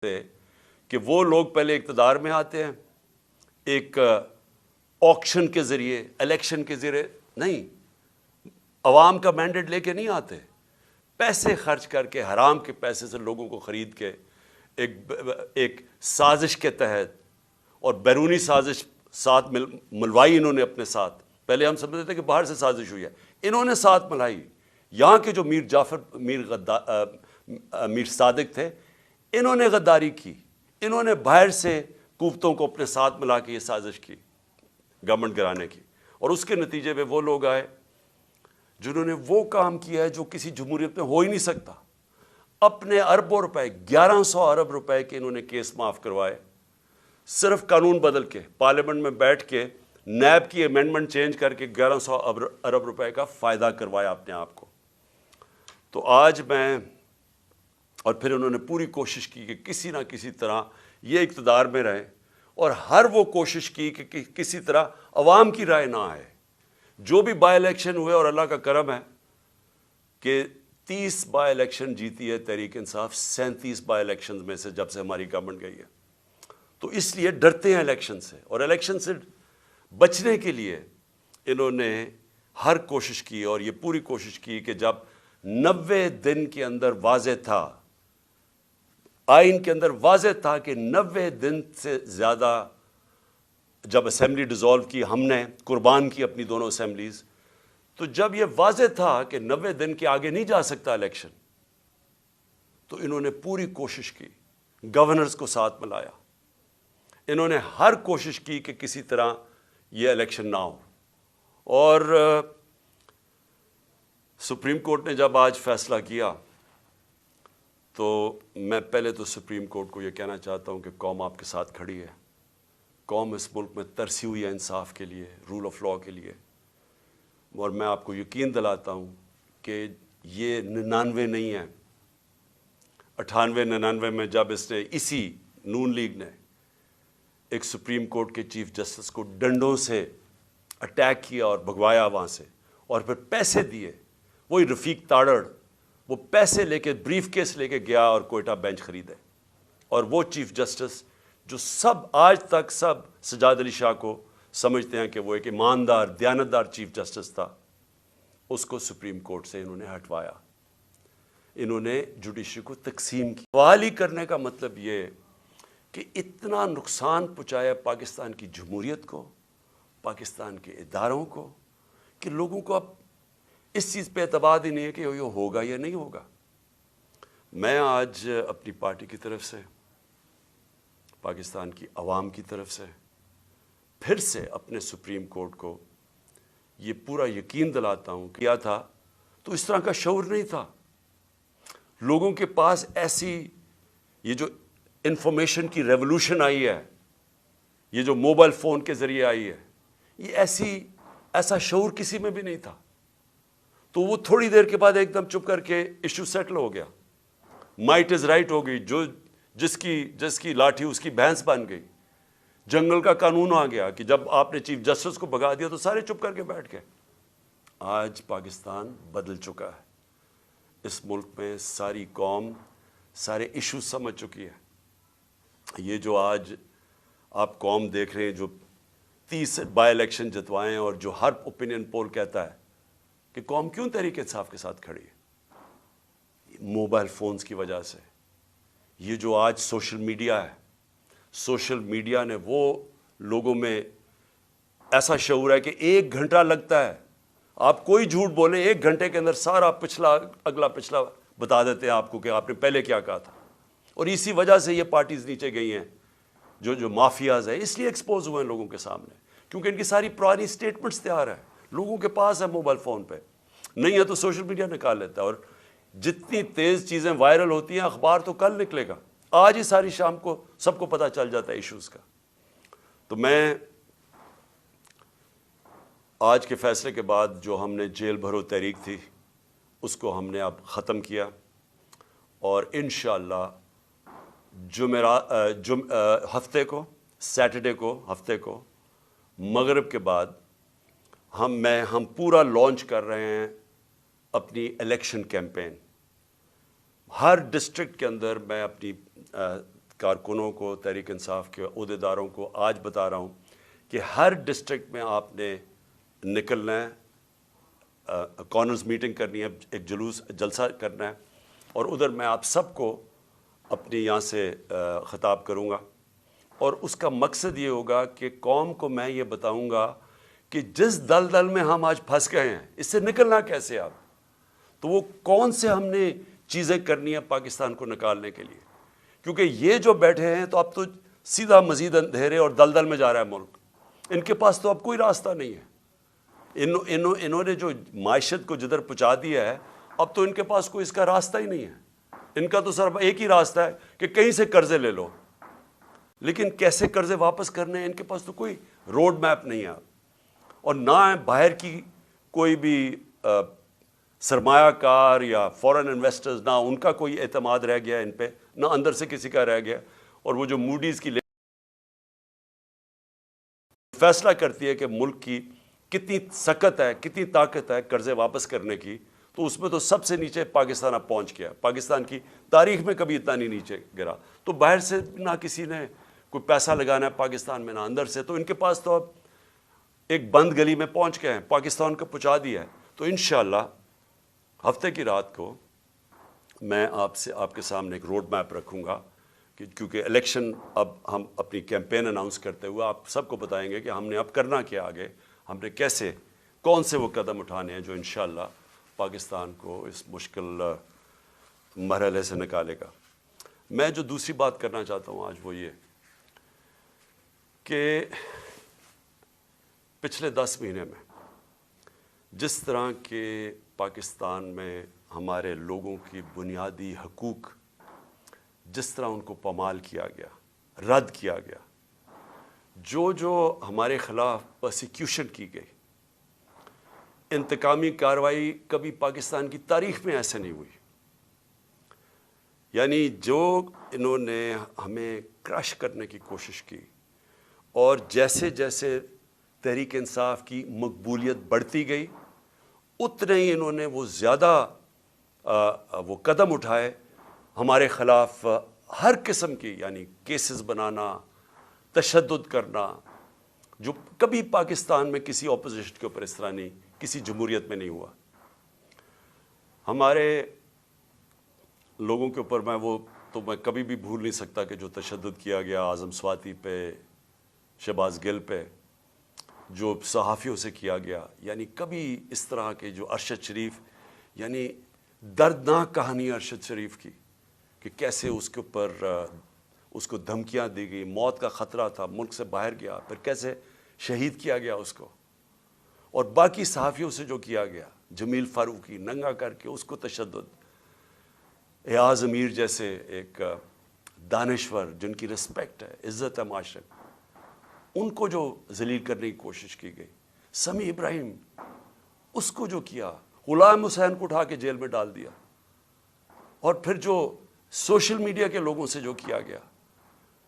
تھے کہ وہ لوگ پہلے اقتدار میں آتے ہیں ایک آکشن کے ذریعے، الیکشن کے ذریعے نہیں، عوام کا مینڈیٹ لے کے نہیں آتے، پیسے خرچ کر کے حرام کے پیسے سے لوگوں کو خرید کے ایک سازش کے تحت اور بیرونی سازش ساتھ ملوائی انہوں نے اپنے ساتھ. پہلے ہم سمجھتے تھے کہ باہر سے سازش ہوئی ہے، انہوں نے ساتھ ملائی. یہاں کے جو میر صادق تھے، انہوں نے غداری کی، انہوں نے باہر سے قوتوں کو اپنے ساتھ ملا کے یہ سازش کی گورنمنٹ گرانے کی، اور اس کے نتیجے میں وہ لوگ آئے جنہوں نے وہ کام کیا ہے جو کسی جمہوریت میں ہو ہی نہیں سکتا. اپنے اربوں روپے، 1100 ارب روپے کے انہوں نے کیس معاف کروائے، صرف قانون بدل کے پارلیمنٹ میں بیٹھ کے نیب کی امینڈمنٹ چینج کر کے 1100 ارب روپے کا فائدہ کروایا اپنے آپ کو. تو آج میں، اور پھر انہوں نے پوری کوشش کی کہ کسی نہ کسی طرح یہ اقتدار میں رہیں، اور ہر وہ کوشش کی کہ کسی طرح عوام کی رائے نہ آئے. جو بھی بائی الیکشن ہوئے، اور اللہ کا کرم ہے کہ 30 بائی الیکشن جیتی ہے تحریک انصاف 37 بائی الیکشن میں سے جب سے ہماری گورنمنٹ گئی ہے. تو اس لیے ڈرتے ہیں الیکشن سے، اور الیکشن سے بچنے کے لیے انہوں نے ہر کوشش کی، اور یہ پوری کوشش کی کہ جب 90 دن کے اندر واضح تھا، آئین کے اندر واضح تھا کہ 90 دن سے زیادہ، جب اسمبلی ڈیزالو کی ہم نے، قربان کی اپنی دونوں اسمبلیز، تو جب یہ واضح تھا کہ 90 دن کے آگے نہیں جا سکتا الیکشن، تو انہوں نے پوری کوشش کی، گورنرز کو ساتھ ملایا، انہوں نے ہر کوشش کی کہ کسی طرح یہ الیکشن نہ ہو. اور سپریم کورٹ نے جب آج فیصلہ کیا، تو میں پہلے تو سپریم کورٹ کو یہ کہنا چاہتا ہوں کہ قوم آپ کے ساتھ کھڑی ہے. قوم اس ملک میں ترسی ہوئی ہے انصاف کے لیے، رول آف لاء کے لیے، اور میں آپ کو یقین دلاتا ہوں کہ یہ 99 نہیں ہے، 98 99 میں جب اس نے، اسی نون لیگ نے ایک سپریم کورٹ کے چیف جسٹس کو ڈنڈوں سے اٹیک کیا اور بھگوایا وہاں سے، اور پھر پیسے دیے، وہی رفیق تاڑڑ وہ پیسے لے کے بریف کیس لے کے گیا اور کوئٹہ بینچ خریدے. اور وہ چیف جسٹس جو سب آج تک سب سجاد علی شاہ کو سمجھتے ہیں کہ وہ ایک ایماندار دیانتدار چیف جسٹس تھا، اس کو سپریم کورٹ سے انہوں نے ہٹوایا. انہوں نے جوڈیشری کو تقسیم کی. بحالی کرنے کا مطلب یہ کہ اتنا نقصان پہنچایا پاکستان کی جمہوریت کو، پاکستان کے اداروں کو، کہ لوگوں کو اب اس چیز پہ اعتماد ہی نہیں ہے کہ یہ ہوگا یا نہیں ہوگا. میں آج اپنی پارٹی کی طرف سے، پاکستان کی عوام کی طرف سے، پھر سے اپنے سپریم کورٹ کو یہ پورا یقین دلاتا ہوں کہ کیا تھا تو اس طرح کا شعور نہیں تھا. لوگوں کے پاس ایسی، یہ جو انفارمیشن کی ریولوشن آئی ہے، یہ جو موبائل فون کے ذریعے آئی ہے، یہ ایسا شعور کسی میں بھی نہیں تھا. تو وہ تھوڑی دیر کے بعد ایک دم چپ کر کے ایشو سیٹل ہو گیا، مائٹ از رائٹ ہو گئی، جو جس کی لاٹھی اس کی بھینس بن گئی. جنگل کا قانون آ گیا کہ جب آپ نے چیف جسٹس کو بھگا دیا تو سارے چپ کر کے بیٹھ گئے. آج پاکستان بدل چکا ہے. اس ملک میں ساری قوم سارے ایشوز سمجھ چکی ہے. یہ جو آج آپ قوم دیکھ رہے ہیں جو 30 بائی الیکشن جتوائے ہیں، اور جو ہر اوپینین پول کہتا ہے کہ قوم کیوں تحریک انصاف کے ساتھ کھڑی ہے، موبائل فونز کی وجہ سے. یہ جو آج سوشل میڈیا ہے، سوشل میڈیا نے وہ لوگوں میں ایسا شعور ہے کہ 1 گھنٹہ لگتا ہے، آپ کوئی جھوٹ بولیں 1 گھنٹے کے اندر سارا اگلا پچھلا بتا دیتے ہیں آپ کو کہ آپ نے پہلے کیا کہا تھا. اور اسی وجہ سے یہ پارٹیز نیچے گئی ہیں، جو مافیاز ہیں اس لیے ایکسپوز ہوئے ہیں لوگوں کے سامنے، کیونکہ ان کی ساری پرانی سٹیٹمنٹس تیار ہیں، لوگوں کے پاس ہے موبائل فون پہ. نہیں ہے تو سوشل میڈیا نکال لیتا ہے، اور جتنی تیز چیزیں وائرل ہوتی ہیں، اخبار تو کل نکلے گا، آج ہی ساری شام کو سب کو پتہ چل جاتا ہے ایشوز کا. تو میں آج کے فیصلے کے بعد جو ہم نے جیل بھرو تحریک تھی اس کو ہم نے اب ختم کیا، اور انشاءاللہ ہفتے کو، سیٹرڈے کو، ہفتے کو مغرب کے بعد ہم پورا لانچ کر رہے ہیں اپنی الیکشن کیمپین. ہر ڈسٹرکٹ کے اندر میں اپنی کارکنوں کو, تحریک انصاف کے عہدیداروں کو آج بتا رہا ہوں کہ ہر ڈسٹرکٹ میں آپ نے نکلنا ہے, کارنرز میٹنگ کرنی ہے, ایک جلسہ کرنا ہے, اور ادھر میں آپ سب کو اپنی یہاں سے خطاب کروں گا, اور اس کا مقصد یہ ہوگا کہ قوم کو میں یہ بتاؤں گا کہ جس دلدل میں ہم آج پھنس گئے ہیں اس سے نکلنا کیسے آپ, تو وہ کون سے ہم نے چیزیں کرنی ہیں پاکستان کو نکالنے کے لیے, کیونکہ یہ جو بیٹھے ہیں تو اب تو سیدھا مزید اندھیرے اور دلدل میں جا رہا ہے ملک, ان کے پاس تو اب کوئی راستہ نہیں ہے. انہوں نے جو معیشت کو جدھر پہنچا دیا ہے, اب تو ان کے پاس کوئی اس کا راستہ ہی نہیں ہے. ان کا تو صرف ایک ہی راستہ ہے کہ کہیں سے قرضے لے لو, لیکن کیسے قرضے واپس کرنے ہیں ان کے پاس تو کوئی روڈ میپ نہیں ہے, اور نہ باہر کی کوئی بھی سرمایہ کار یا فورن انویسٹرز, نہ ان کا کوئی اعتماد رہ گیا ان پہ, نہ اندر سے کسی کا رہ گیا. اور وہ جو موڈیز کی فیصلہ کرتی ہے کہ ملک کی کتنی سکت ہے, کتنی طاقت ہے قرضے واپس کرنے کی, تو اس میں تو سب سے نیچے پاکستان اب پہنچ گیا. پاکستان کی تاریخ میں کبھی اتنا نہیں نیچے گرا. تو باہر سے نہ کسی نے کوئی پیسہ لگانا ہے پاکستان میں, نہ اندر سے, تو ان کے پاس تو اب ایک بند گلی میں پہنچ گئے ہیں, پاکستان کو پہنچا دیا ہے. تو انشاءاللہ ہفتے کی رات کو میں آپ کے سامنے ایک روڈ میپ رکھوں گا, کیونکہ الیکشن اب ہم اپنی کیمپین اناؤنس کرتے ہوئے آپ سب کو بتائیں گے کہ ہم نے اب کرنا کیا, آگے ہم نے کیسے, کون سے وہ قدم اٹھانے ہیں جو انشاءاللہ پاکستان کو اس مشکل مرحلے سے نکالے گا. میں جو دوسری بات کرنا چاہتا ہوں آج وہ یہ کہ پچھلے 10 مہینے میں جس طرح کے پاکستان میں ہمارے لوگوں کی بنیادی حقوق جس طرح ان کو پامال کیا گیا, رد کیا گیا, جو ہمارے خلاف پرسیکیوشن کی گئی, انتقامی کارروائی کبھی پاکستان کی تاریخ میں ایسے نہیں ہوئی. یعنی جو انہوں نے ہمیں کرش کرنے کی کوشش کی, اور جیسے جیسے تحریک انصاف کی مقبولیت بڑھتی گئی اتنے ہی انہوں نے وہ زیادہ وہ قدم اٹھائے ہمارے خلاف ہر قسم کی, یعنی کیسز بنانا, تشدد کرنا, جو کبھی پاکستان میں کسی اپوزیشن کے اوپر اس طرح نہیں, کسی جمہوریت میں نہیں ہوا. ہمارے لوگوں کے اوپر میں کبھی بھی بھول نہیں سکتا کہ جو تشدد کیا گیا اعظم سواتی پہ, شہباز گل پہ, جو صحافیوں سے کیا گیا, یعنی کبھی اس طرح کے جو ارشد شریف, یعنی دردناک کہانی ارشد شریف کی کہ کیسے اس کے اوپر اس کو دھمکیاں دی گئی, موت کا خطرہ تھا, ملک سے باہر گیا, پھر کیسے شہید کیا گیا اس کو, اور باقی صحافیوں سے جو کیا گیا, جمیل فاروقی ننگا کر کے اس کو تشدد, ایاز امیر جیسے ایک دانشور جن کی رسپیکٹ ہے, عزت ہے معاشرے میں, ان کو جو ذلیل کرنے کی کوشش کی گئی, سمیع ابراہیم اس کو جو کیا, غلام حسین کو اٹھا کے جیل میں ڈال دیا, اور پھر جو سوشل میڈیا کے لوگوں سے جو کیا گیا,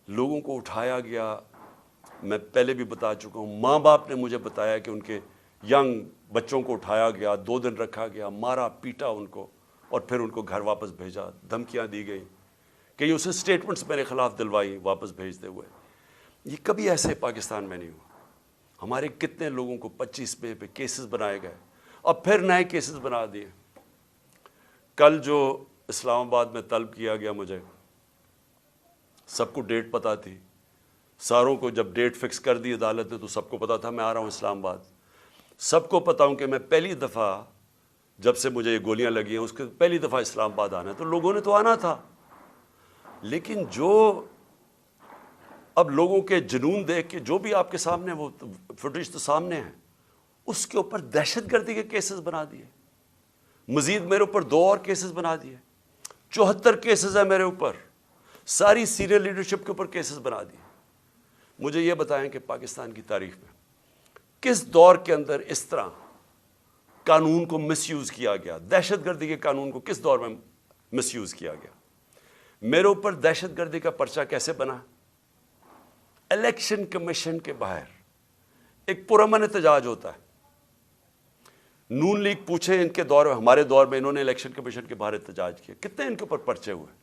لوگوں کو اٹھایا گیا. میں پہلے بھی بتا چکا ہوں, ماں باپ نے مجھے بتایا کہ ان کے ینگ بچوں کو اٹھایا گیا, 2 دن رکھا گیا, مارا پیٹا ان کو, اور پھر ان کو گھر واپس بھیجا, دھمکیاں دی گئیں, کئی اسے سٹیٹمنٹس میرے خلاف دلوائی واپس بھیجتے ہوئے. یہ کبھی ایسے پاکستان میں نہیں ہوا. ہمارے کتنے لوگوں کو 25 پہ کیسز بنائے گئے, اب پھر نئے کیسز بنا دیے. کل جو اسلام آباد میں طلب کیا گیا, مجھے سب کو ڈیٹ پتہ تھی, ساروں کو جب ڈیٹ فکس کر دی عدالت نے تو سب کو پتہ تھا میں آ رہا ہوں اسلام آباد. سب کو پتہ ہوں کہ میں پہلی دفعہ جب سے مجھے یہ گولیاں لگی ہیں اس کے پہلی دفعہ اسلام آباد آنا ہے, تو لوگوں نے تو آنا تھا. لیکن جو اب لوگوں کے جنون دیکھ کے, جو بھی آپ کے سامنے وہ فوٹیج تو سامنے ہیں, اس کے اوپر دہشت گردی کے کیسز بنا دیے, مزید میرے اوپر 2 اور کیسز بنا دیے, 74 کیسز ہیں میرے اوپر, ساری سینئر لیڈرشپ کے اوپر کیسز بنا دیے. مجھے یہ بتائیں کہ پاکستان کی تاریخ میں کس دور کے اندر اس طرح قانون کو مس یوز کیا گیا, دہشت گردی کے قانون کو کس دور میں مس یوز کیا گیا. میرے اوپر دہشت گردی کا پرچہ کیسے بنا؟ الیکشن کمیشن کے باہر ایک پرامن احتجاج ہوتا ہے. نون لیگ پوچھیں ان کے دور میں, ہمارے دور میں انہوں نے الیکشن کمیشن کے باہر احتجاج کیا, کتنے ان کے اوپر پرچے ہوئے.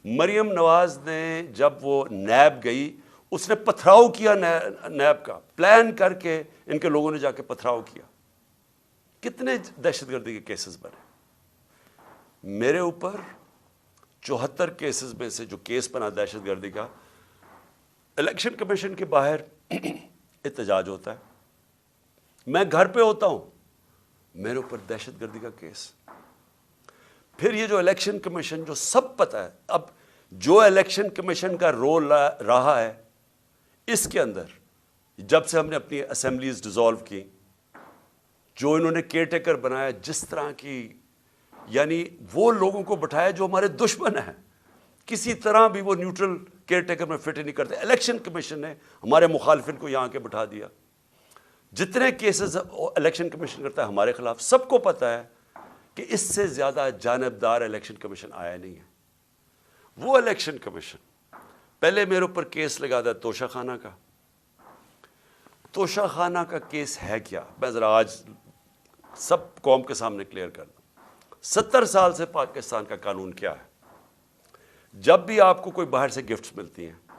مریم نواز نے جب وہ نیب گئی اس نے پتھراؤ کیا نیب کا، پلان کر کے ان کے لوگوں نے جا کے پتھراؤ کیا. کتنے دہشت گردی کے کیسز بنے. میرے اوپر 74 کیسز میں سے جو کیس بنا دہشت گردی کا، الیکشن کمیشن کے باہر احتجاج ہوتا ہے، میں گھر پہ ہوتا ہوں، میرے اوپر دہشت گردی کا کیس. پھر یہ جو الیکشن کمیشن جو سب پتہ ہے، اب جو الیکشن کمیشن کا رول رہا ہے اس کے اندر، جب سے ہم نے اپنی اسمبلیز ڈیزالو کی، جو انہوں نے کیئر ٹیکر بنایا، جس طرح کی یعنی وہ لوگوں کو بٹھایا جو ہمارے دشمن ہیں، کسی طرح بھی وہ نیوٹرل کیئر ٹیکر میں فٹ ہی نہیں کرتے. الیکشن کمیشن نے ہمارے مخالفین کو یہاں کے بٹھا دیا. جتنے کیسز الیکشن کمیشن کرتا ہے ہمارے خلاف، سب کو پتہ ہے کہ اس سے زیادہ جانبدار الیکشن کمیشن آیا نہیں ہے. وہ الیکشن کمیشن پہلے میرے اوپر کیس لگا تھا توشہ خانہ کا. توشہ خانہ کا کیس ہے کیا، میں ذرا آج سب قوم کے سامنے کلیئر کر دوں. 70 سال سے پاکستان کا قانون کیا ہے، جب بھی آپ کو کوئی باہر سے گفٹس ملتی ہیں،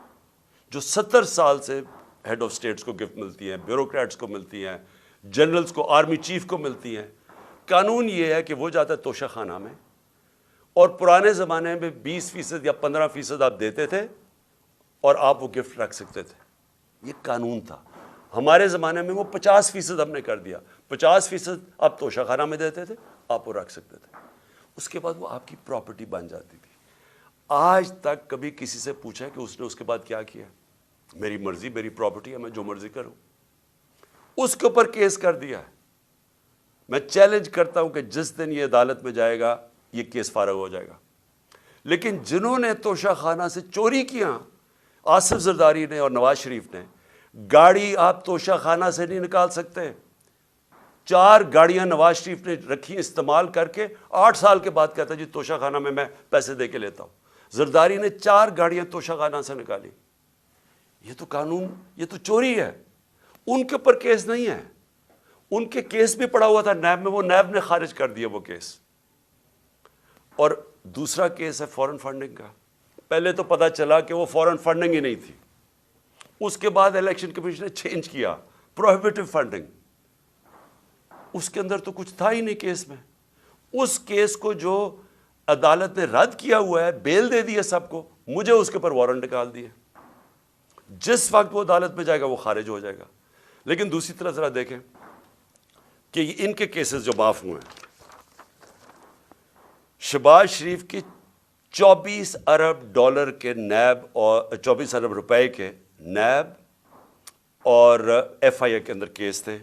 جو 70 سال سے ہیڈ آف سٹیٹس کو گفٹ ملتی ہیں، بیوروکریٹس کو ملتی ہیں، جنرلز کو، آرمی چیف کو ملتی ہیں، قانون یہ ہے کہ وہ جاتا ہے توشہ خانہ میں، اور پرانے زمانے میں 20% یا 15% آپ دیتے تھے اور آپ وہ گفٹ رکھ سکتے تھے. یہ قانون تھا. ہمارے زمانے میں وہ 50% ہم نے کر دیا. 50% آپ توشہ خانہ میں دیتے تھے، آپ وہ رکھ سکتے تھے. اس کے بعد وہ آپ کی پراپرٹی بن جاتی تھی. آج تک کبھی کسی سے پوچھا کہ اس نے اس کے بعد کیا کیا؟ میری مرضی، میری پراپرٹی ہے، میں جو مرضی کروں. اس کے اوپر کیس کر دیا ہے. میں چیلنج کرتا ہوں کہ جس دن یہ عدالت میں جائے گا یہ کیس فارغ ہو جائے گا. لیکن جنہوں نے توشہ خانہ سے چوری کیا، آصف زرداری نے اور نواز شریف نے، گاڑی آپ توشہ خانہ سے نہیں نکال سکتے. 4 گاڑیاں نواز شریف نے رکھی استعمال کر کے، 8 سال کے بعد کہتا جی توشہ خانہ میں پیسے دے کے لیتا ہوں. زرداری نے 4 گاڑیاں توشہ خانہ سے نکالی. یہ تو قانون، یہ تو چوری ہے. ان کے اوپر کیس نہیں ہے. ان کے کیس بھی پڑا ہوا تھا نیب میں، وہ نیب نے خارج کر دیا وہ کیس. اور دوسرا کیس ہے فورن فنڈنگ کا. پہلے تو پتا چلا کہ وہ فورن فنڈنگ ہی نہیں تھی. اس کے بعد الیکشن کمیشن نے چینج کیا، پروہیبٹیو فنڈنگ. اس کے اندر تو کچھ تھا ہی نہیں کیس میں. اس کیس کو جو عدالت نے رد کیا ہوا ہے، بیل دے دی ہے سب کو، مجھے اس کے اوپر وارنٹ نکال دیے. جس وقت وہ عدالت میں جائے گا وہ خارج ہو جائے گا. لیکن دوسری طرف ذرا دیکھیں کہ ان کے کیسز جو معاف ہوئے ہیں، شہباز شریف کی 24 ارب ڈالر کے نیب اور 24 ارب روپے کے نیب اور ایف آئی اے کے اندر کیس تھے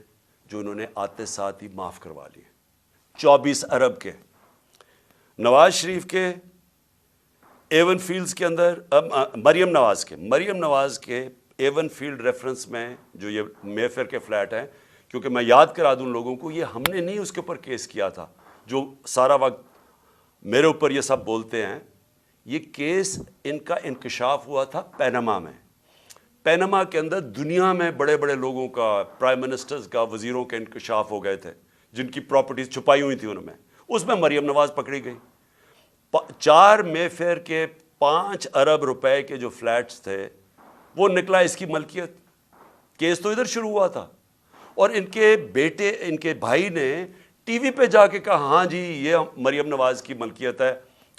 جو انہوں نے آتے ساتھ ہی معاف کروا لیے. 24 ارب کے. نواز شریف کے ایون فیلڈز کے اندر، مریم نواز کے ایون فیلڈ ریفرنس میں جو یہ مے فیئر کے فلیٹ ہیں، کیونکہ میں یاد کرا دوں لوگوں کو، یہ ہم نے نہیں اس کے اوپر کیس کیا تھا جو سارا وقت میرے اوپر یہ سب بولتے ہیں. یہ کیس ان کا انکشاف ہوا تھا پینما میں. پینما کے اندر دنیا میں بڑے بڑے لوگوں کا، پرائم منسٹرز کا، وزیروں کے انکشاف ہو گئے تھے جن کی پراپرٹیز چھپائی ہوئی تھیں ان میں. اس میں مریم نواز پکڑی گئی. 4 مے فیئر کے 5 ارب روپے کے جو فلیٹس تھے وہ نکلا اس کی ملکیت. کیس تو ادھر شروع ہوا تھا، اور ان کے بیٹے، ان کے بھائی نے ٹی وی پہ جا کے کہا ہاں جی یہ مریم نواز کی ملکیت ہے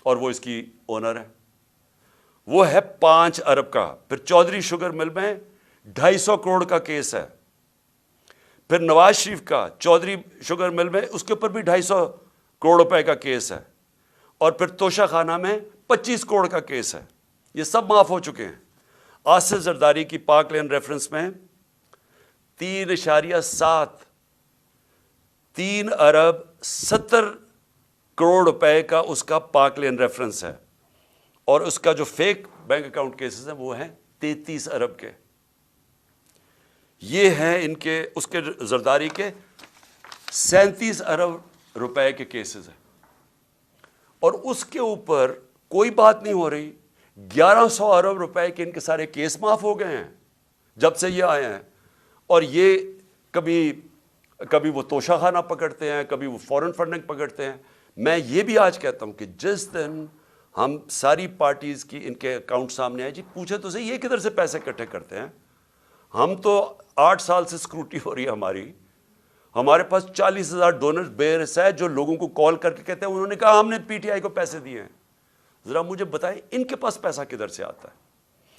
اور وہ اس کی اونر ہے. وہ ہے 5 ارب کا. پھر چودھری شوگر مل میں 250 کروڑ کا کیس ہے. پھر نواز شریف کا چودھری شوگر مل میں اس کے اوپر بھی 250 کروڑ روپے کا کیس ہے. اور پھر توشہ خانہ میں 25 کروڑ کا کیس ہے. یہ سب معاف ہو چکے ہیں. آصف زرداری کی پاک لین ریفرنس میں 3 ارب 70 کروڑ روپے کا اس کا پاک لین ریفرنس ہے. اور اس کا جو فیک بینک اکاؤنٹ کیسز ہیں وہ ہیں 33 ارب کے. یہ ہیں ان کے، اس کے زرداری کے 37 ارب روپے کے کیسز ہیں. اور اس کے اوپر کوئی بات نہیں ہو رہی. 1100 ارب روپے کے ان کے سارے کیس معاف ہو گئے ہیں جب سے یہ آئے ہیں. اور یہ کبھی وہ توشہ خانہ پکڑتے ہیں، کبھی وہ فورن فنڈنگ پکڑتے ہیں. میں یہ بھی آج کہتا ہوں کہ جس دن ہم ساری پارٹیز کی ان کے اکاؤنٹ سامنے آئے, جی پوچھے تو صحیح یہ کدھر سے پیسے اکٹھے کرتے ہیں. ہم تو 8 سال سے اسکروٹی ہو رہی ہے ہماری, ہمارے پاس 40,000 ڈونرز بے رس ہے جو لوگوں کو کال کر کے کہتے ہیں انہوں نے کہا ہم نے پی ٹی آئی کو پیسے دیے ہیں. ذرا مجھے بتائیں ان کے پاس پیسہ کدھر سے آتا ہے.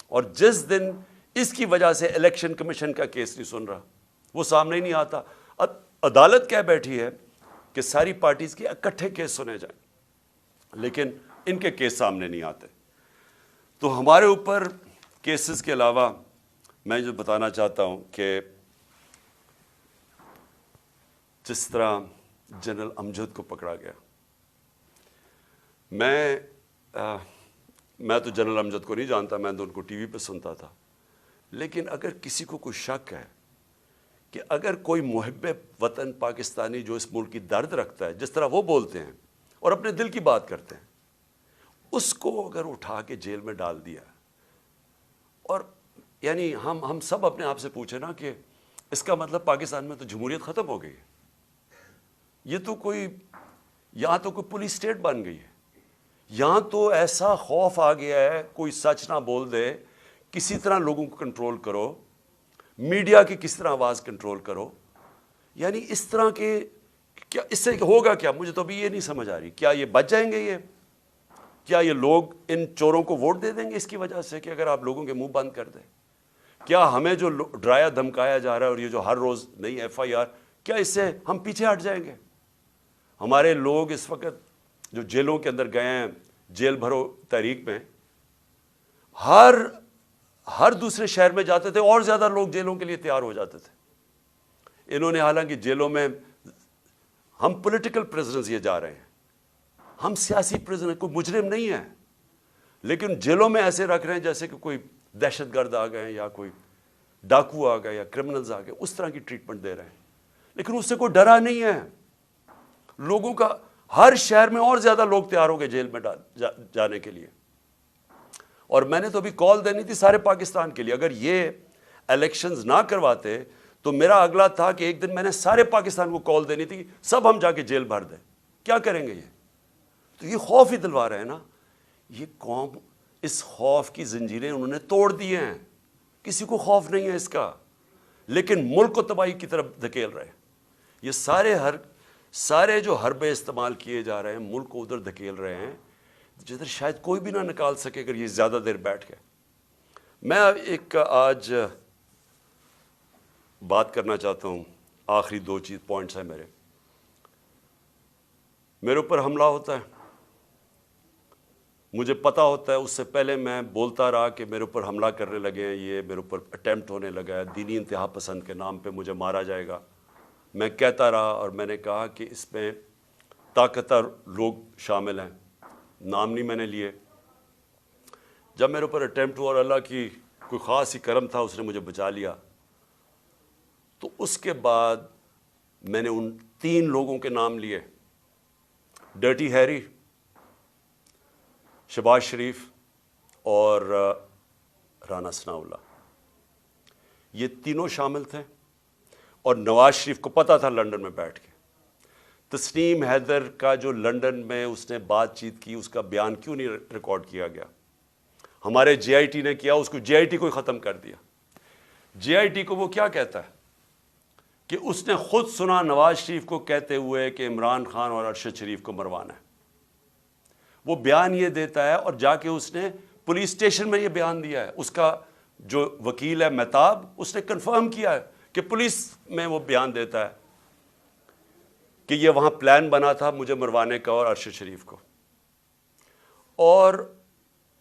اور جس دن اس کی وجہ سے الیکشن کمیشن کا کیس نہیں سن رہا, وہ سامنے ہی نہیں آتا. عدالت کہہ بیٹھی ہے کہ ساری پارٹیز کے اکٹھے کیس سنے جائیں, لیکن ان کے کیس سامنے نہیں آتے. تو ہمارے اوپر کیسز کے علاوہ میں جو بتانا چاہتا ہوں کہ جس طرح جنرل امجد کو پکڑا گیا, میں تو جنرل امجد کو نہیں جانتا, میں تو ان کو ٹی وی پہ سنتا تھا. لیکن اگر کسی کو کوئی شک ہے کہ اگر کوئی محب وطن پاکستانی جو اس ملک کی درد رکھتا ہے, جس طرح وہ بولتے ہیں اور اپنے دل کی بات کرتے ہیں, اس کو اگر اٹھا کے جیل میں ڈال دیا, اور یعنی ہم سب اپنے آپ سے پوچھیں نا کہ اس کا مطلب پاکستان میں تو جمہوریت ختم ہو گئی ہے. یہ تو کوئی, یہاں تو کوئی پولیس اسٹیٹ بن گئی ہے. یہاں تو ایسا خوف آ گیا ہے, کوئی سچ نہ بول دے, کسی طرح لوگوں کو کنٹرول کرو, میڈیا کی کس طرح آواز کنٹرول کرو. یعنی اس طرح کے کیا اس سے ہوگا کیا, مجھے تو ابھی یہ نہیں سمجھ آ رہی. کیا یہ بچ جائیں گے, کیا یہ لوگ ان چوروں کو ووٹ دے دیں گے اس کی وجہ سے کہ اگر آپ لوگوں کے منہ بند کر دیں؟ کیا ہمیں جو ڈرایا دھمکایا جا رہا ہے اور یہ جو ہر روز نئی ایف آئی آر, کیا اس سے ہم پیچھے ہٹ جائیں گے؟ ہمارے لوگ اس وقت جو جیلوں کے اندر گئے ہیں, جیل بھرو تحریک میں, ہر دوسرے شہر میں جاتے تھے اور زیادہ لوگ جیلوں کے لیے تیار ہو جاتے تھے. انہوں نے حالانکہ جیلوں میں, ہم پولیٹیکل پریزنرز یہ جا رہے ہیں, ہم سیاسی پریزنر, کوئی مجرم نہیں ہے, لیکن جیلوں میں ایسے رکھ رہے ہیں جیسے کہ کوئی دہشت گرد آ گئے یا کوئی ڈاکو آ گئے یا کرمنلز آ گئے, اس طرح کی ٹریٹمنٹ دے رہے ہیں. لیکن اس سے کوئی ڈرا نہیں ہے لوگوں کا. ہر شہر میں اور زیادہ لوگ تیار ہو گئے جیل میں جانے کے لیے. اور میں نے تو ابھی کال دینی تھی سارے پاکستان کے لیے, اگر یہ الیکشنز نہ کرواتے تو میرا اگلا تھا کہ ایک دن میں نے سارے پاکستان کو کال دینی تھی, سب ہم جا کے جیل بھر دیں. کیا کریں گے یہ؟ تو یہ خوف ہی دلوا رہے ہیں نا. یہ قوم اس خوف کی زنجیریں انہوں نے توڑ دی ہیں, کسی کو خوف نہیں ہے اس کا, لیکن ملک کو تباہی کی طرف دھکیل رہے ہیں. یہ سارے جو حربے استعمال کیے جا رہے ہیں ملک کو ادھر دھکیل رہے ہیں جدھر شاید کوئی بھی نہ نکال سکے اگر یہ زیادہ دیر بیٹھ گئے. میں ایک آج بات کرنا چاہتا ہوں, آخری 2 پوائنٹس ہیں میرے اوپر حملہ ہوتا ہے, مجھے پتا ہوتا ہے, اس سے پہلے میں بولتا رہا کہ میرے اوپر حملہ کرنے لگے ہیں, یہ میرے اوپر اٹیمپٹ ہونے لگا ہے, دینی انتہا پسند کے نام پہ مجھے مارا جائے گا. میں کہتا رہا اور میں نے کہا کہ اس میں طاقتور لوگ شامل ہیں, نام نہیں میں نے لیے. جب میرے اوپر اٹیمپٹ ہوا اور اللہ کی کوئی خاص ہی کرم تھا, اس نے مجھے بچا لیا, تو اس کے بعد میں نے ان 3 لوگوں کے نام لیے, ڈرٹی ہیری, شہباز شریف اور رانا ثناءاللہ. یہ تینوں شامل تھے, اور نواز شریف کو پتا تھا لنڈن میں بیٹھ کے. تسنیم حیدر کا جو لنڈن میں اس نے بات چیت کی, اس کا بیان کیوں نہیں ریکارڈ کیا گیا؟ ہمارے جے آئی ٹی نے کیا, اس کو جے آئی ٹی کو ہی ختم کر دیا. جے آئی ٹی کو وہ کیا کہتا ہے کہ اس نے خود سنا نواز شریف کو کہتے ہوئے کہ عمران خان اور ارشد شریف کو مروانا ہے. وہ بیان یہ دیتا ہے, اور جا کے اس نے پولیس اسٹیشن میں یہ بیان دیا ہے. اس کا جو وکیل ہے مہتاب, اس نے کنفرم کیا ہے کہ پولیس میں وہ بیان دیتا ہے کہ یہ وہاں پلان بنا تھا مجھے مروانے کا اور ارشد شریف کو, اور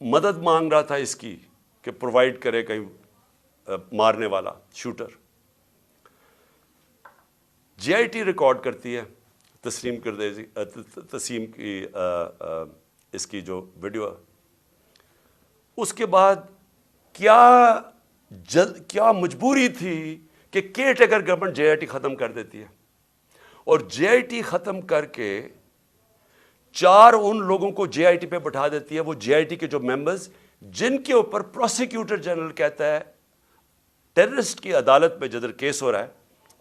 مدد مانگ رہا تھا اس کی کہ پرووائڈ کرے کہیں مارنے والا shooter. J I T record کرتی ہے تسیم کی اس کی جو ویڈیو. اس کے بعد کیا مجبوری تھی کہ care taker government J I T ختم کر دیتی ہے, اور جے آئی ٹی ختم کر کے 4 ان لوگوں کو جے آئی ٹی پہ بٹھا دیتی ہے, وہ جے آئی ٹی کے جو ممبرز جن کے اوپر پروسیکیوٹر جنرل کہتا ہے ٹیررسٹ کی عدالت میں جدھر کیس ہو رہا ہے,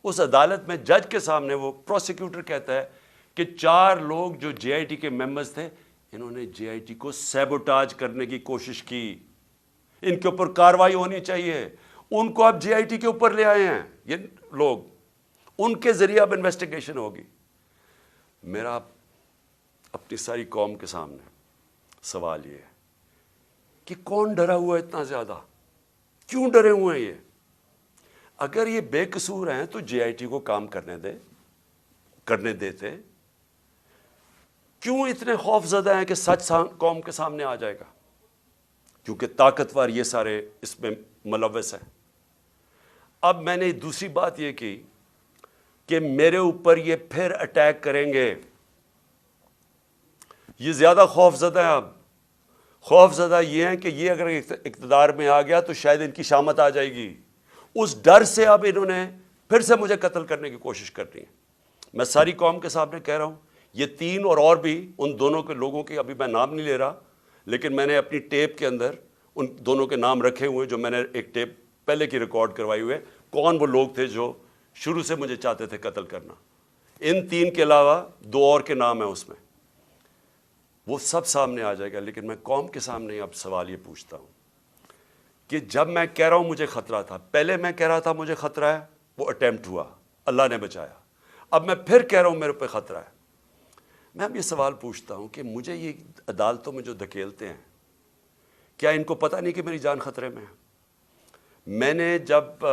اس عدالت میں جج کے سامنے وہ پروسیکیوٹر کہتا ہے کہ 4 لوگ جو جے آئی ٹی کے ممبرز تھے انہوں نے جے آئی ٹی کو سیبوٹاج کرنے کی کوشش کی. ان کے اوپر کاروائی ہونی چاہیے. ان کو آپ جے آئی ٹی کے اوپر لے آئے ہیں یہ لوگ, ان کے ذریعے اب انویسٹیگیشن ہوگی. میرا اپنی ساری قوم کے سامنے سوال یہ ہے کہ کون ڈرا ہوا ہے اتنا زیادہ؟ کیوں ڈرے ہوئے ہیں یہ؟ اگر یہ بے قصور ہیں تو جے آئی ٹی کو کام کرنے دیتے. کیوں اتنے خوف زدہ ہیں کہ سچ قوم کے سامنے آ جائے گا؟ کیونکہ طاقتور یہ سارے اس میں ملوث ہیں. اب میں نے دوسری بات یہ کی کہ میرے اوپر یہ پھر اٹیک کریں گے. یہ زیادہ خوف زدہ ہیں. اب خوف زدہ یہ ہیں کہ یہ اگر اقتدار میں آ گیا تو شاید ان کی شامت آ جائے گی. اس ڈر سے اب انہوں نے پھر سے مجھے قتل کرنے کی کوشش کرنی ہے. میں ساری قوم کے سامنے کہہ رہا ہوں, یہ تین اور بھی ان دونوں کے لوگوں کے ابھی میں نام نہیں لے رہا, لیکن میں نے اپنی ٹیپ کے اندر ان دونوں کے نام رکھے ہوئے جو میں نے ایک ٹیپ پہلے کی ریکارڈ کروائی ہوئے, کون وہ لوگ تھے جو شروع سے مجھے چاہتے تھے قتل کرنا. ان تین کے علاوہ دو اور کے نام ہیں اس میں, وہ سب سامنے آ جائے گا. لیکن میں قوم کے سامنے اب سوال یہ پوچھتا ہوں کہ جب میں کہہ رہا ہوں مجھے خطرہ تھا, پہلے میں کہہ رہا تھا مجھے خطرہ ہے, وہ اٹیمپٹ ہوا, اللہ نے بچایا. اب میں پھر کہہ رہا ہوں میرے پہ خطرہ ہے. میں اب یہ سوال پوچھتا ہوں کہ مجھے یہ عدالتوں میں جو دھکیلتے ہیں, کیا ان کو پتہ نہیں کہ میری جان خطرے میں ہے؟ میں نے جب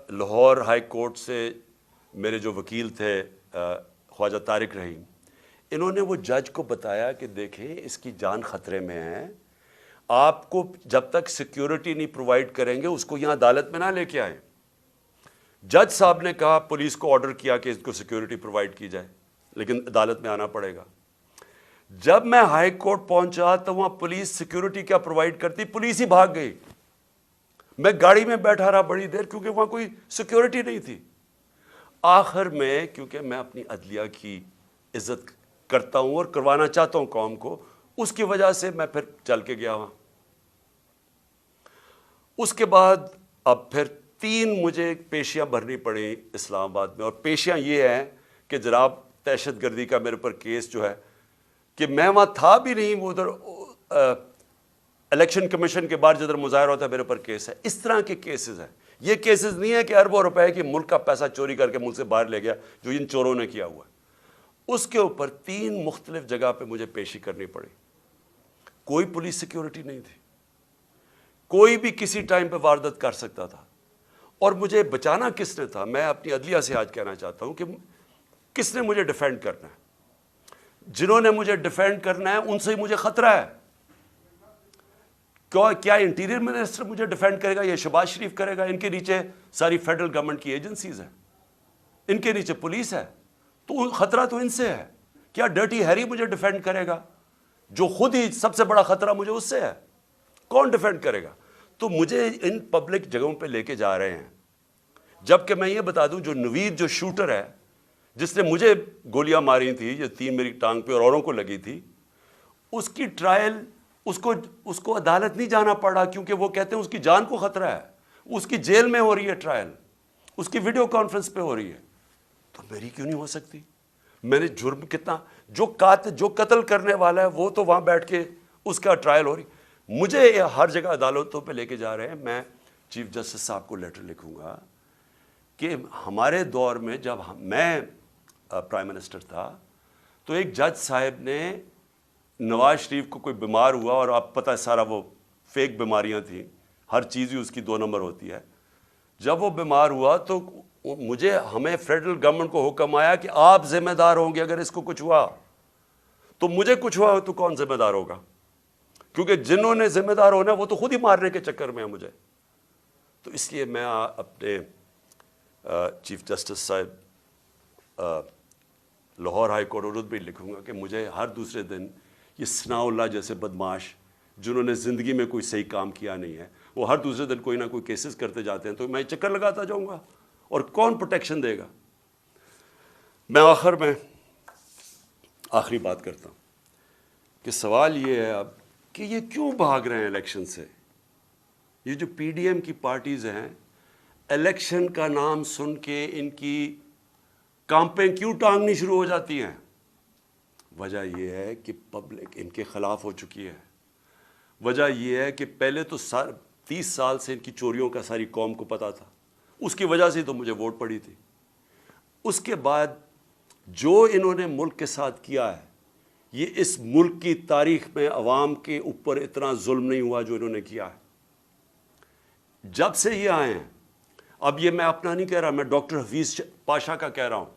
لاہور ہائی کورٹ سے میرے جو وکیل تھے خواجہ طارق رحیم, انہوں نے وہ جج کو بتایا کہ دیکھیں اس کی جان خطرے میں ہے, آپ کو جب تک سیکیورٹی نہیں پرووائڈ کریں گے اس کو یہاں عدالت میں نہ لے کے آئیں. جج صاحب نے کہا, پولیس کو آرڈر کیا کہ اس کو سیکیورٹی پرووائڈ کی جائے, لیکن عدالت میں آنا پڑے گا. جب میں ہائی کورٹ پہنچا تو وہاں پولیس سیکیورٹی کیا پرووائڈ کرتی, پولیس ہی بھاگ گئی. میں گاڑی میں بیٹھا رہا بڑی دیر کیونکہ وہاں کوئی سیکیورٹی نہیں تھی. آخر میں کیونکہ میں اپنی عدلیہ کی عزت کرتا ہوں اور کروانا چاہتا ہوں قوم کو, اس کی وجہ سے میں پھر چل کے گیا وہاں. اس کے بعد اب پھر 3 مجھے پیشیاں بھرنی پڑیں اسلام آباد میں, اور پیشیاں یہ ہیں کہ جناب دہشت گردی کا میرے پر کیس جو ہے کہ میں وہاں تھا بھی نہیں, وہ ادھر الیکشن کمیشن کے بعد جدھر مظاہرہ ہوتا ہے میرے پر کیس ہے. اس طرح کے کیسز ہیں. یہ کیسز نہیں ہے کہ اربوں روپے کی ملک کا پیسہ چوری کر کے ملک سے باہر لے گیا جو ان چوروں نے کیا ہوا ہے. اس کے اوپر 3 مختلف جگہ پہ مجھے پیشی کرنی پڑی. کوئی پولیس سیکیورٹی نہیں تھی, کوئی بھی کسی ٹائم پہ واردات کر سکتا تھا. اور مجھے بچانا کس نے تھا؟ میں اپنی عدلیہ سے آج کہنا چاہتا ہوں کہ کس نے مجھے ڈیفینڈ کرنا ہے. جنہوں نے مجھے ڈیفینڈ کرنا ہے ان سے ہی مجھے خطرہ ہے. کیا انٹیریئر منسٹر مجھے ڈیفینڈ کرے گا؟ یہ شہباز شریف کرے گا؟ ان کے نیچے ساری فیڈرل گورنمنٹ کی ایجنسیز ہیں, ان کے نیچے پولیس ہے, تو خطرہ تو ان سے ہے. کیا ڈرٹی ہیری مجھے ڈیفینڈ کرے گا جو خود ہی سب سے بڑا خطرہ مجھے اس سے ہے؟ کون ڈیفینڈ کرے گا؟ تو مجھے ان پبلک جگہوں پہ لے کے جا رہے ہیں, جبکہ میں یہ بتا دوں جو نوید جو شوٹر ہے جس نے مجھے گولیاں ماری تھی, یہ 3 میری ٹانگ پہ اور اوروں کو لگی تھی, اس کی ٹرائل اس کو عدالت نہیں جانا پڑا کیونکہ وہ کہتے ہیں اس کی جان کو خطرہ ہے. اس کی جیل میں ہو رہی ہے ٹرائل, اس کی ویڈیو کانفرنس پہ ہو رہی ہے. تو میری کیوں نہیں ہو سکتی؟ میں نے جرم کتنا, جو قتل کرنے والا ہے وہ تو وہاں بیٹھ کے اس کا ٹرائل ہو رہی. مجھے ہر جگہ عدالتوں پہ لے کے جا رہے ہیں. میں چیف جسٹس صاحب کو لیٹر لکھوں گا کہ ہمارے دور میں جب میں پرائم منسٹر تھا تو ایک جج صاحب نے نواز شریف کو کوئی بیمار ہوا, اور آپ پتہ ہے سارا وہ فیک بیماریاں تھیں, ہر چیز ہی اس کی 2 نمبر ہوتی ہے. جب وہ بیمار ہوا تو ہمیں فیڈرل گورنمنٹ کو حکم آیا کہ آپ ذمہ دار ہوں گے اگر اس کو کچھ ہوا. تو مجھے کچھ ہوا تو کون ذمہ دار ہوگا؟ کیونکہ جنہوں نے ذمہ دار ہونا وہ تو خود ہی مارنے کے چکر میں ہیں مجھے. تو اس لیے میں اپنے چیف جسٹس صاحب لاہور ہائی کورٹ اردو بھی لکھوں گا کہ مجھے ہر دوسرے دن یہ ثناء اللہ جیسے بدماش جنہوں نے زندگی میں کوئی صحیح کام کیا نہیں ہے, وہ ہر دوسرے دن کوئی نہ کوئی کیسز کرتے جاتے ہیں, تو میں چکر لگاتا جاؤں گا اور کون پروٹیکشن دے گا؟ میں آخری بات کرتا ہوں کہ سوال یہ ہے اب کہ یہ کیوں بھاگ رہے ہیں الیکشن سے؟ یہ جو پی ڈی ایم کی پارٹیز ہیں, الیکشن کا نام سن کے ان کی کامپیں کیوں ٹانگنی شروع ہو جاتی ہیں؟ وجہ یہ ہے کہ پبلک ان کے خلاف ہو چکی ہے. وجہ یہ ہے کہ پہلے تو 30 سال سے ان کی چوریوں کا ساری قوم کو پتا تھا, اس کی وجہ سے تو مجھے ووٹ پڑی تھی. اس کے بعد جو انہوں نے ملک کے ساتھ کیا ہے, یہ اس ملک کی تاریخ میں عوام کے اوپر اتنا ظلم نہیں ہوا جو انہوں نے کیا ہے. جب سے یہ آئے ہیں, اب یہ میں اپنا نہیں کہہ رہا, میں ڈاکٹر حفیظ پاشا کا کہہ رہا ہوں,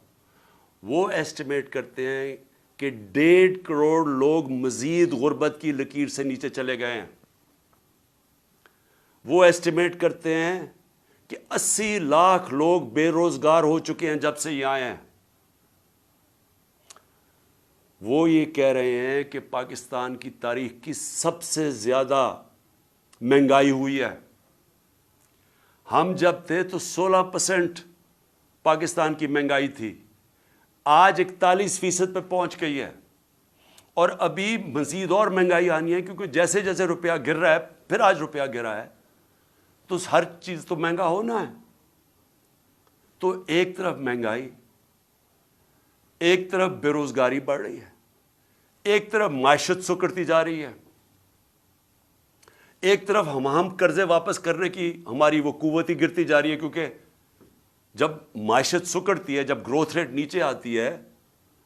وہ ایسٹیمیٹ کرتے ہیں کہ 1.5 کروڑ لوگ مزید غربت کی لکیر سے نیچے چلے گئے ہیں. وہ ایسٹیمیٹ کرتے ہیں کہ 80 لاکھ لوگ بے روزگار ہو چکے ہیں جب سے یہ آئے ہیں. وہ یہ کہہ رہے ہیں کہ پاکستان کی تاریخ کی سب سے زیادہ مہنگائی ہوئی ہے. ہم جب تھے تو 16% پاکستان کی مہنگائی تھی, آج 41% پہ پہنچ گئی ہے, اور ابھی مزید اور مہنگائی آنی ہے, کیونکہ جیسے جیسے روپیہ گر رہا ہے, پھر آج روپیہ گرا ہے, تو ہر چیز تو مہنگا ہونا ہے. تو ایک طرف مہنگائی, ایک طرف بے روزگاری بڑھ رہی ہے, ایک طرف معیشت سکڑتی جا رہی ہے, ایک طرف ہم قرضے واپس کرنے کی ہماری وہ قوت ہی گرتی جا رہی ہے, کیونکہ جب معیشت سکڑتی ہے, جب گروتھ ریٹ نیچے آتی ہے,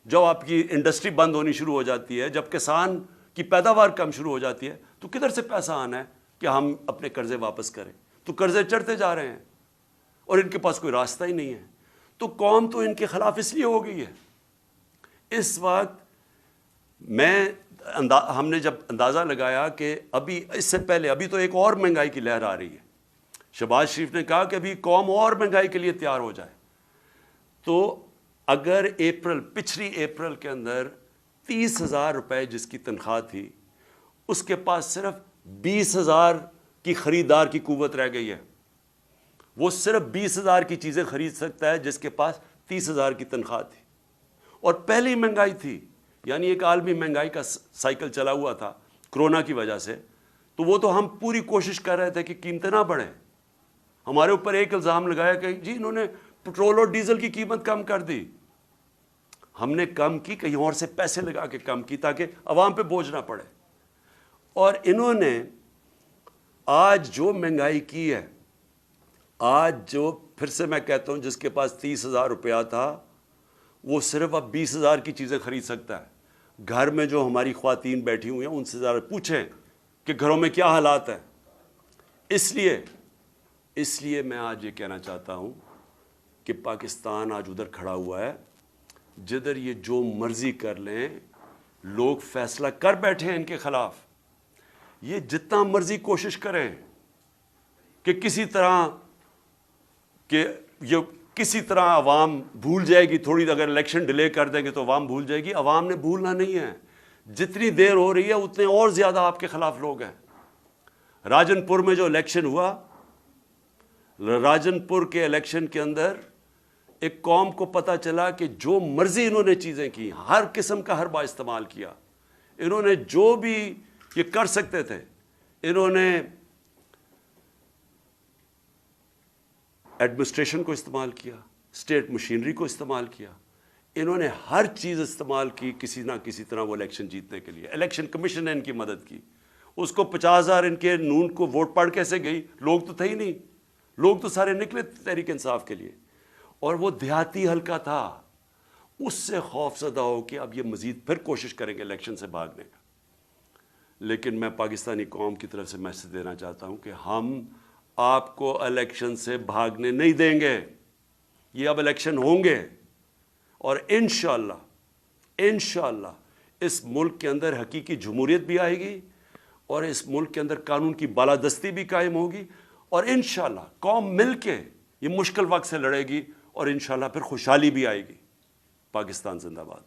جب آپ کی انڈسٹری بند ہونی شروع ہو جاتی ہے, جب کسان کی پیداوار کم شروع ہو جاتی ہے, تو کدھر سے پیسہ آنا ہے کہ ہم اپنے قرضے واپس کریں؟ تو قرضے چڑھتے جا رہے ہیں اور ان کے پاس کوئی راستہ ہی نہیں ہے. تو قوم تو ان کے خلاف اس لیے ہو گئی ہے. اس وقت ہم نے جب اندازہ لگایا کہ ابھی اس سے پہلے ابھی تو ایک اور مہنگائی کی لہر آ رہی ہے, شہباز شریف نے کہا کہ ابھی قوم اور مہنگائی کے لیے تیار ہو جائے. تو اگر پچھلی اپریل کے اندر 30,000 روپے جس کی تنخواہ تھی, اس کے پاس صرف 20,000 کی خریدار کی قوت رہ گئی ہے. وہ صرف 20,000 کی چیزیں خرید سکتا ہے جس کے پاس 30,000 کی تنخواہ تھی. اور پہلی مہنگائی تھی, یعنی ایک عالمی مہنگائی کا سائیکل چلا ہوا تھا کرونا کی وجہ سے, تو وہ تو ہم پوری کوشش کر رہے تھے کہ قیمتیں نہ بڑھیں. ہمارے اوپر ایک الزام لگایا کہ جی انہوں نے پٹرول اور ڈیزل کی قیمت کم کر دی. ہم نے کم کی, کہیں اور سے پیسے لگا کے کم کی تاکہ عوام پہ بوجھ نہ پڑے. اور انہوں نے آج جو مہنگائی کی ہے, آج جو پھر سے میں کہتا ہوں جس کے پاس 30,000 روپیہ تھا وہ صرف اب 20,000 کی چیزیں خرید سکتا ہے. گھر میں جو ہماری خواتین بیٹھی ہوئی ہیں ان سے ذرا پوچھیں کہ گھروں میں کیا حالات ہیں. اس لیے میں آج یہ کہنا چاہتا ہوں کہ پاکستان آج ادھر کھڑا ہوا ہے جدھر یہ جو مرضی کر لیں, لوگ فیصلہ کر بیٹھے ہیں ان کے خلاف. یہ جتنا مرضی کوشش کریں کہ کسی طرح عوام بھول جائے گی, تھوڑی اگر الیکشن ڈیلے کر دیں گے تو عوام بھول جائے گی. عوام نے بھولنا نہیں ہے, جتنی دیر ہو رہی ہے اتنے اور زیادہ آپ کے خلاف لوگ ہیں. راجن پور میں جو الیکشن ہوا, راجن پور کے الیکشن کے اندر ایک قوم کو پتا چلا کہ جو مرضی انہوں نے چیزیں کی, ہر قسم کا حربہ استعمال کیا, انہوں نے جو بھی یہ کر سکتے تھے, انہوں نے ایڈمنسٹریشن کو استعمال کیا, اسٹیٹ مشینری کو استعمال کیا, انہوں نے ہر چیز استعمال کی کسی نہ کسی طرح وہ الیکشن جیتنے کے لیے. الیکشن کمیشن نے ان کی مدد کی, اس کو 50,000 ان کے نون کو ووٹ پڑ کیسے گئی, لوگ تو تھے ہی نہیں, لوگ تو سارے نکلے تحریک انصاف کے لیے, اور وہ دیہاتی حلقہ تھا. اس سے خوف زدہ ہو کہ اب یہ مزید پھر کوشش کریں گے الیکشن سے بھاگنے کا. لیکن میں پاکستانی قوم کی طرف سے میسج دینا چاہتا ہوں کہ ہم آپ کو الیکشن سے بھاگنے نہیں دیں گے. یہ اب الیکشن ہوں گے, اور انشاءاللہ اس ملک کے اندر حقیقی جمہوریت بھی آئے گی, اور اس ملک کے اندر قانون کی بالادستی بھی قائم ہوگی, اور انشاءاللہ قوم مل کے یہ مشکل وقت سے لڑے گی, اور انشاءاللہ پھر خوشحالی بھی آئے گی. پاکستان زندہ باد.